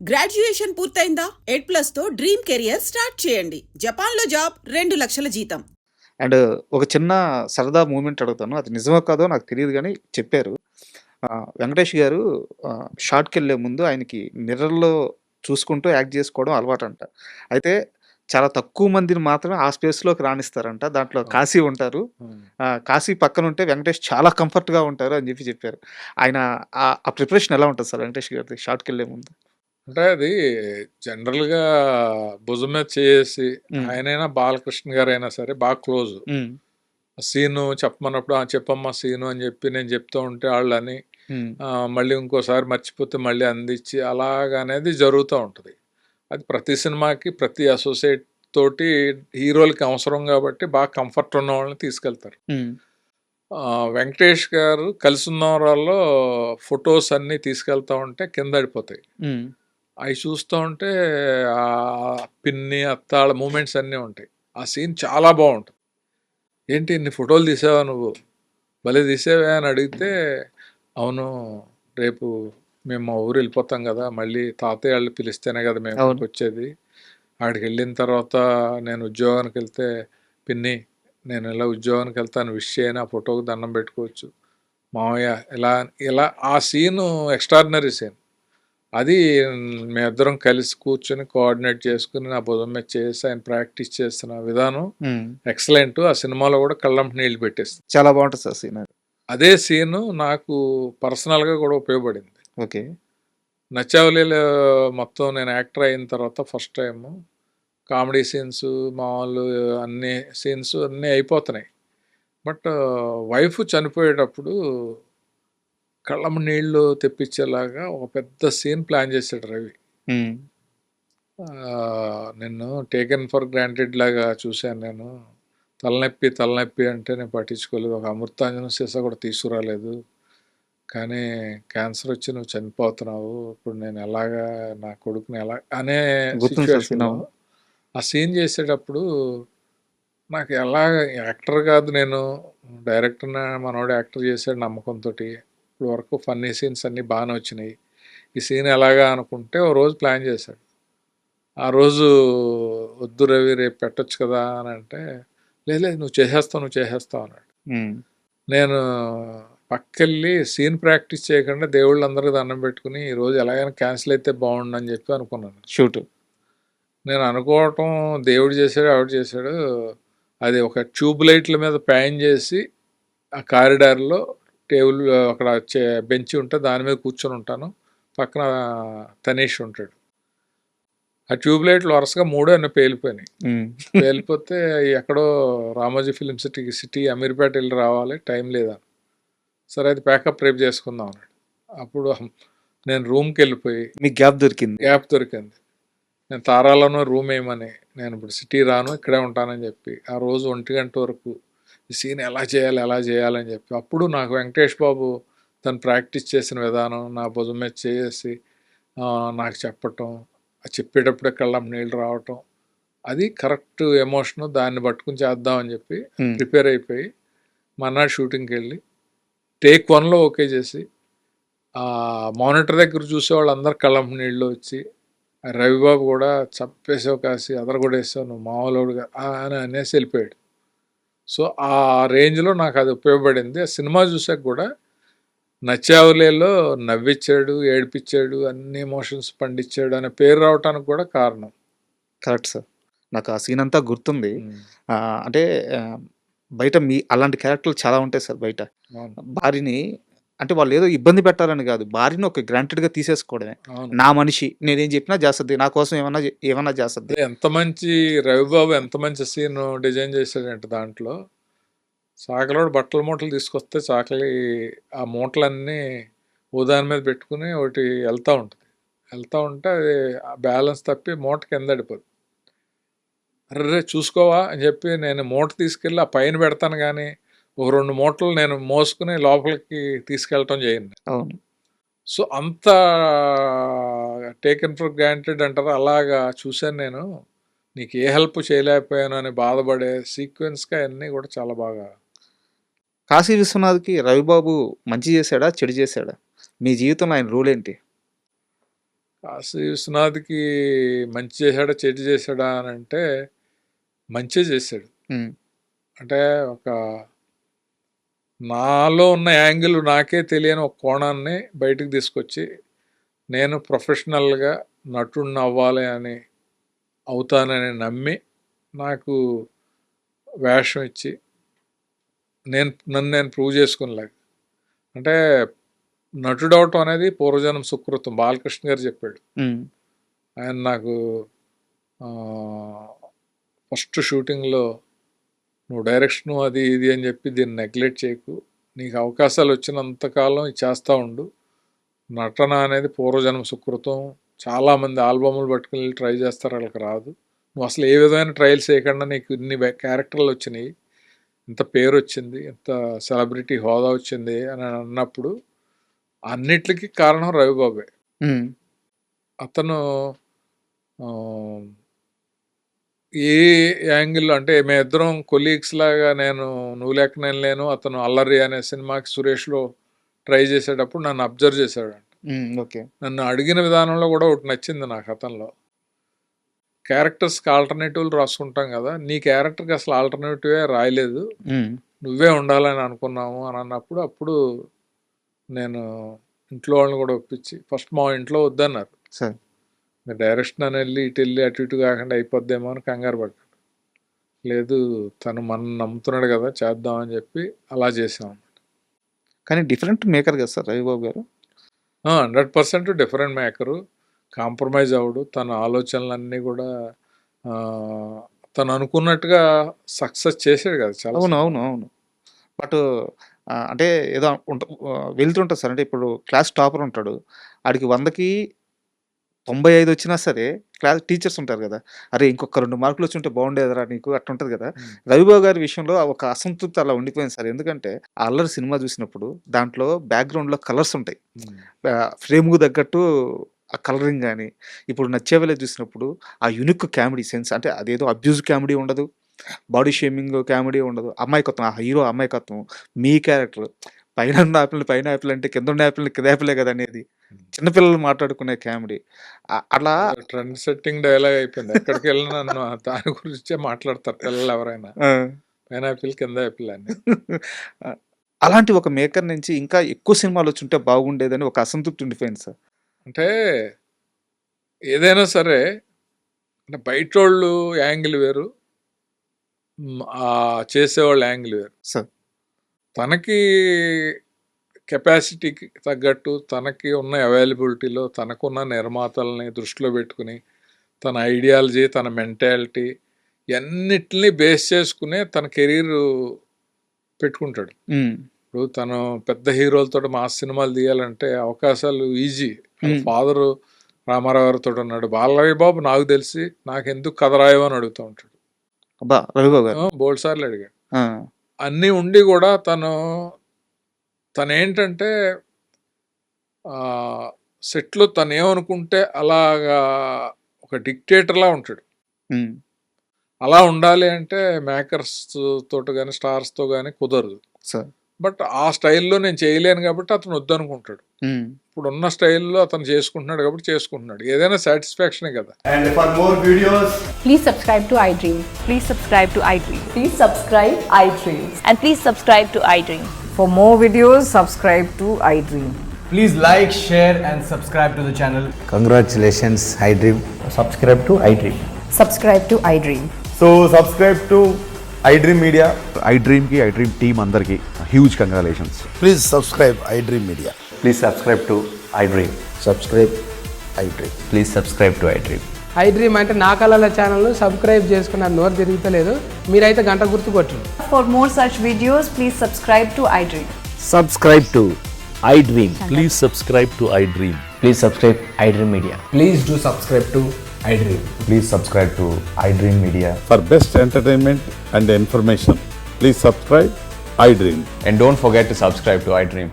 Graduation పూర్తయిందా? ఎడ్+తో dream career start చేయండి. జపాన్లో job 2 లక్షల జీతం. అండ్ ఒక చిన్న సరదా మూమెంట్ అడుగుతాను. అది నిజమో కాదో నాకు తెలీదు గానీ చెప్పారు. వెంకటేష్ గారు షాట్‌కెళ్ళే ముందు ఆయనకి మిర్రర్‌లో చూసుకుంటూ యాక్ట్ జేసుకోవడం అలవాటంట. అయితే చాలా తక్కువ మందిని మాత్రమే ఆ స్పేస్‌లోకి రానిస్తారంట. దాంట్లో కాశీ ఉంటారు. కాశీ పక్కనుంటే వెంకటేష్ చాలా కంఫర్ట్‌గా ఉంటారు అని చెప్పారు. ఆయన ఆ ప్రిపరేషన్ ఎలా ఉంటది సార్ వెంకటేష్ గారిది షాట్‌కెళ్ళే ముందు? అంటే అది జనరల్‌గా భుజం మీద చేసి ఆయనైనా బాలకృష్ణ గారైనా సరే బాగా క్లోజ్. సీను చెప్పమన్నప్పుడు చెప్పమ్మా సీను అని చెప్పి నేను చెప్తూ ఉంటే వాళ్ళని మళ్ళీ ఇంకోసారి మర్చిపోతే మళ్ళీ అందించి అలాగనేది జరుగుతూ ఉంటుంది. అది ప్రతి సినిమాకి ప్రతి అసోసియేట్ తోటి హీరోలకి అవసరం కాబట్టి బాగా కంఫర్ట్ ఉన్న వాళ్ళని తీసుకెళ్తారు. వెంకటేష్ గారు కలిసి ఉన్నవాళ్ళలో ఫొటోస్ అన్నీ తీసుకెళ్తా ఉంటే కింద పడిపోతాయి. అవి చూస్తూ ఉంటే ఆ పిన్ని అత్తాళ్ళ మూమెంట్స్ అన్నీ ఉంటాయి. ఆ సీన్ చాలా బాగుంటుంది. ఏంటి ఇన్ని ఫోటోలు తీసావా నువ్వు, భలే తీసావా అని అడిగితే, అవును రేపు మేము మా ఊరు వెళ్ళిపోతాం కదా, మళ్ళీ తాతయ్య వాళ్ళు పిలిస్తేనే కదా మేము వచ్చేది. ఆడికి వెళ్ళిన తర్వాత నేను ఉద్యోగానికి వెళ్తే పిన్ని నేను ఇలా ఉద్యోగానికి వెళ్తాను విష్ చేయని ఆ ఫోటోకి దండం పెట్టుకోవచ్చు మామయ్య ఇలా ఇలా. ఆ సీను ఎక్స్ట్రాడినరీ సీన్. అది మేమిద్దరం కలిసి కూర్చొని కోఆర్డినేట్ చేసుకుని నా భుజం మీద చేసి ఆయన ప్రాక్టీస్ చేస్తున్న విధానం ఎక్సలెంట్. ఆ సినిమాలో కూడా కళ్ళంట నీళ్ళు పెట్టేస్తుంది. చాలా బాగుంటుంది సార్ సీన్. అదే సీను నాకు పర్సనల్గా కూడా ఉపయోగపడింది. ఓకే. నచ్చావలిలో మొత్తం నేను యాక్టర్ అయిన తర్వాత ఫస్ట్ టైం కామెడీ సీన్స్ మామూలు అన్ని సీన్స్ అన్నీ అయిపోతున్నాయి. బట్ వైఫ్ చనిపోయేటప్పుడు కళ్ళమ్మ నీళ్లు తెప్పించేలాగా ఒక పెద్ద సీన్ ప్లాన్ చేశాడు రవి. నిన్ను టేకెన్ ఫర్ గ్రాంటెడ్ లాగా చూశాను నేను. తలనొప్పి అంటే నేను పట్టించుకోలేదు. ఒక అమృతాంజనం సీసా కూడా తీసుకురాలేదు. కానీ క్యాన్సర్ వచ్చి నువ్వు చనిపోతున్నావు, ఇప్పుడు నేను ఎలాగా నా కొడుకుని ఎలా అనే సిచ్యువేషన్లో ఆ సీన్ చేసేటప్పుడు నాకు ఎలాగ యాక్టర్ కాదు, నేను డైరెక్టర్ మనోడు యాక్టర్ చేశాడు నమ్మకంతో. ఇప్పుడు వరకు ఫన్నీ సీన్స్ అన్నీ బాగానే వచ్చినాయి, ఈ సీన్ ఎలాగా అనుకుంటే ఓ రోజు ప్లాన్ చేశాడు. ఆ రోజు వద్దు రవి రేపు పెట్టచ్చు కదా అని అంటే, లేదు నువ్వు చేసేస్తావు అన్నాడు. నేను పక్కెళ్ళి సీన్ ప్రాక్టీస్ చేయకుండా దేవుళ్ళందరికీ దండం పెట్టుకుని ఈరోజు ఎలాగైనా క్యాన్సిల్ అయితే బాగుండని చెప్పి అనుకున్నాను షూట్. నేను అనుకోవటం దేవుడు చేశాడు ఆవిడ చేశాడు. అది ఒక ట్యూబ్ లైట్ల మీద ప్యాన్ చేసి ఆ కారిడార్లో టేబుల్ అక్కడ బెంచ్ ఉంటే దాని మీద కూర్చొని ఉంటాను, పక్కన తనీష్ ఉంటాడు. ఆ ట్యూబ్ లైట్లు వరుసగా 3 అన్న పేలిపోయినాయి. పేలిపోతే ఎక్కడో రామోజీ ఫిలిం సిటీ అమీర్పేట వెళ్ళి రావాలి, టైం లేదా. సరే అది ప్యాకప్ రేపు చేసుకుందాం అన్నాడు. అప్పుడు నేను రూమ్కి వెళ్ళిపోయి మీకు గ్యాప్ దొరికింది. నేను తారాలోనూ రూమ్ వేయమని, నేను ఇప్పుడు సిటీ రాను ఇక్కడే ఉంటానని చెప్పి ఆ రోజు 1 గంట వరకు ఈ సీన్ ఎలా చేయాలని చెప్పి అప్పుడు నాకు వెంకటేష్ బాబు తను ప్రాక్టీస్ చేసిన విధానం నా భుజం మీద చేసి నాకు చెప్పటం, చెప్పేటప్పుడే కళ్ళం నీళ్ళు రావటం, అది కరెక్ట్ ఎమోషను. దాన్ని పట్టుకుని చేద్దామని చెప్పి ప్రిపేర్ అయిపోయి మర్నాడు షూటింగ్కి వెళ్ళి టేక్ 1లో ఓకే చేసి మానిటర్ దగ్గర చూసే వాళ్ళందరూ కళ్ళం నీళ్ళు వచ్చి, రవిబాబు కూడా చంపేసావు కాసి అదరగొడేసావు నువ్వు మామూలుగా అని అనేసి వెళ్ళిపోయాడు. సో ఆ రేంజ్లో నాకు అది ఉపయోగపడింది. ఆ సినిమా చూసాక కూడా నచ్చావులేలో నవ్విచ్చాడు, ఏడిపించాడు, అన్ని ఎమోషన్స్ పండించాడు అనే పేరు రావటానికి కూడా కారణం. Correct sir. నాకు ఆ సీన్ అంతా గుర్తుంది. అంటే బయట అలాంటి క్యారెక్టర్లు చాలా ఉంటాయి సార్ బయట. భార్యని అంటే వాళ్ళు ఏదో ఇబ్బంది పెట్టాలని కాదు, భార్యని ఒక గ్రాంటెడ్గా తీసేసుకోవడమే. నా మనిషి, నేనేం చెప్పినా చేస్తుంది, నా కోసం ఏమన్నా చేస్తుంది. ఎంత మంచి రవిబాబు ఎంత మంచి సీన్ డిజైన్ చేశాడంటే దాంట్లో చాకలోడు బట్టల మూటలు తీసుకొస్తే చాకలి ఆ మూటలన్నీ ఉదాని మీద పెట్టుకుని ఒకటి వెళ్తూ ఉంటే అది బ్యాలెన్స్ తప్పి మూట కింద పడిపోతుంది. అర్రే చూసుకోవా అని చెప్పి నేను మూట తీసుకెళ్ళి ఆ పైన పెడతాను, కానీ ఒక 2 మూటలు నేను మోసుకుని లోపలికి తీసుకెళ్ళటం చేయండి. అవును. సో అంత టేకెన్ ఫర్ గ్రాంటెడ్ అంటారు, అలాగా చూశాను నేను. నీకు ఏ హెల్ప్ చేయలేకపోయాను అని బాధపడే సీక్వెన్స్గా అన్నీ కూడా చాలా బాగా. కాశీ విశ్వనాథ్కి రవిబాబు మంచి చేశాడా చెడు చేశాడా? మీ జీవితంలో ఆయన రూల్ ఏంటి? కాశీ విశ్వనాథ్కి మంచి చేశాడా చెడు చేశాడా అని అంటే మంచి చేశాడు. ఉమ్, అంటే ఒక నాలో ఉన్న యాంగిల్ నాకే తెలియని ఒక కోణాన్ని బయటకు తీసుకొచ్చి నేను ప్రొఫెషనల్గా నటుడిని అవ్వాలి అని అవుతానని నమ్మి నాకు వేషం ఇచ్చి నన్ను నేను ప్రూవ్ చేసుకునేలాగా. అంటే నటుడు అవటం అనేది పూర్వజన్మ సుకృతం. బాలకృష్ణ గారు చెప్పాడు. ఉమ్, ఆయన నాకు ఫస్ట్ షూటింగ్లో నువ్వు డైరెక్షను అది ఇది అని చెప్పి దీన్ని నెగ్లెక్ట్ చేయకు, నీకు అవకాశాలు వచ్చినంతకాలం ఇది చేస్తూ ఉండు, నటన అనేది పూర్వజన్మ సుకృతం, చాలామంది ఆల్బమ్లు పట్టుకుని వెళ్ళి ట్రై చేస్తారు, వాళ్ళకి రాదు, నువ్వు అసలు ఏ విధమైన ట్రయల్స్ చేయకుండా నీకు ఇన్ని క్యారెక్టర్లు వచ్చినాయి, ఇంత పేరు వచ్చింది, ఇంత సెలబ్రిటీ హోదా వచ్చింది అని అన్నప్పుడు అన్నిటికీ కారణం రవిబాబే. ఉమ్, అతను ఏ యాంగిల్లో అంటే మేమిద్దరం కొలీగ్స్ లాగా, నేను నువ్వు లేక నేను లేను, అతను అల్లరి అనే సినిమాకి సురేష్లో ట్రై చేసేటప్పుడు నన్ను అబ్జర్వ్ చేశాడు. ఓకే. నన్ను అడిగిన విధానంలో కూడా ఒకటి నచ్చింది నాకు. అతనిలో క్యారెక్టర్స్కి ఆల్టర్నేటివ్లు రాసుకుంటాం కదా, నీ క్యారెక్టర్కి అసలు ఆల్టర్నేటివే రాయలేదు, ఉమ్, నువ్వే ఉండాలని అనుకున్నాము అని అన్నప్పుడు అప్పుడు నేను ఇంట్లో వాళ్ళని కూడా ఒప్పించి, ఫస్ట్ మా ఇంట్లో వద్దన్నారు, సార్ మీరు డైరెక్షన్ అని వెళ్ళి ఇటు వెళ్ళి అటు ఇటు కాకుండా అయిపోద్దేమో అని కంగారు పడ్డాడు. లేదు తను మనం నమ్ముతున్నాడు కదా చేద్దామని చెప్పి అలా చేసాం. కానీ డిఫరెంట్ మేకర్ కదా సార్ రవిబాబు గారు. 100% డిఫరెంట్ మేకరు, కాంప్రమైజ్ అవడు, తన ఆలోచనలన్నీ కూడా తను అనుకున్నట్టుగా సక్సెస్ చేసాడు కదా చాలా. అవును అవును అవును. బట్ అంటే ఏదో వెళ్తుంటుంది సార్. అంటే ఇప్పుడు క్లాస్ టాపర్ ఉంటాడు, ఆడికి 100కి 95 వచ్చినా సరే క్లాస్ టీచర్స్ ఉంటారు కదా, అరే ఇంకొక 2 మార్కులు వచ్చి ఉంటే బాగుండేదిరా నీకు, అట్లా ఉంటుంది కదా. రవిబాబు గారి విషయంలో ఒక అసంతృప్తి అలా ఉండిపోయింది సార్. ఎందుకంటే ఆ అల్లరి సినిమా చూసినప్పుడు దాంట్లో బ్యాక్గ్రౌండ్లో కలర్స్ ఉంటాయి, ఫ్రేమ్కు తగ్గట్టు ఆ కలరింగ్ కానీ, ఇప్పుడు నచ్చేవేలే చూసినప్పుడు ఆ యునిక్ కామెడీ సెన్స్, అంటే అదేదో అబ్యూజ్ కామెడీ ఉండదు, బాడీ షేమింగ్ కామెడీ ఉండదు, అమ్మాయికత్వం, ఆ హీరో అమ్మాయికత్వం, మీ క్యారెక్టర్ పైన ఉన్న యాపిల్ పైన యాపిల్ అంటే కింద ఉన్న యాపిల్ కింద యాపిలే కదా అనేది, చిన్నపిల్లలు మాట్లాడుకునే కామెడీ, అట్లా ట్రెండ్ సెట్టింగ్ డైలాగ్ అయిపోయింది. ఎక్కడికి వెళ్ళినా నన్ను దాని గురించే మాట్లాడతారు పిల్లలు ఎవరైనా, పైనాపిల్ కింద యాపిల్ అని. అలాంటి ఒక మేకర్ నుంచి ఇంకా ఎక్కువ సినిమాలు వచ్చి ఉంటే బాగుండేదని ఒక అసంతృప్తి ఉండిపోయింది సార్. అంటే ఏదైనా సరే అంటే బయటోళ్ళు యాంగిల్ వేరు, చేసేవాళ్ళ యాంగిల్ వేరు. సార్ తనకి కెపాసిటీకి తగ్గట్టు, తనకి ఉన్న అవైలబిలిటీలో, తనకున్న నిర్మాతల్ని దృష్టిలో పెట్టుకుని, తన ఐడియాలజీ, తన మెంటాలిటీ అన్నిటిని బేస్ చేసుకునే తన కెరీర్ పెట్టుకుంటాడు. ఇప్పుడు తను పెద్ద హీరోలతో మాస్ సినిమాలు తీయాలంటే అవకాశాలు ఈజీ. ఫాదరు రామారావు గారితో ఉన్నాడు, బాలరవిబాబు నాకు తెలిసి నాకెందుకు కథ రాయవు అని అడుగుతూ ఉంటాడు, రవిబాబు గారు బోల్డ్ సార్లు అడిగాడు. అన్నీ ఉండి కూడా తనేంటంటే సెట్లో తను ఏమనుకుంటే అలాగా ఒక డిక్టేటర్లా ఉంటాడు. అలా ఉండాలి అంటే మేకర్స్ తోటి కానీ స్టార్స్తో కానీ కుదరదు. బట్ ఆ స్టైల్లో నేను చేయలేను కాబట్టి అతను వద్దనుకుంటాడు. ఇప్పుడు ఉన్న స్టైల్లో అతను చేసుకుంటున్నాడు కాబట్టి చేసుకుంటున్నాడు, ఏదైనా సాటిస్ఫాక్షనే కదా. And for more videos, please subscribe to iDream. Please subscribe to iDream. Please subscribe iDream. And please subscribe to iDream. For more videos, subscribe to iDream. please like, share and subscribe to the channel. Congratulations, iDream. Subscribe to iDream. Subscribe to iDream. So subscribe to iDream Media. iDream ki iDream team andarki huge congratulations. Please subscribe iDream Media. Please subscribe to iDream. Subscribe iDream. Please subscribe to iDream. iDream అంటే నా కళల ఛానల్ను subscribe చేసుకున్న నోరు తిరుగుతలేదు, మీరైతే గంట గుర్తు కొట్టండి. For more such videos, please subscribe to iDream. Subscribe to iDream. Please subscribe to iDream. Please subscribe iDream Media. Please do subscribe to iDream. Please subscribe to iDream Media. For best entertainment and information, please subscribe iDream. And don't forget to subscribe to iDream.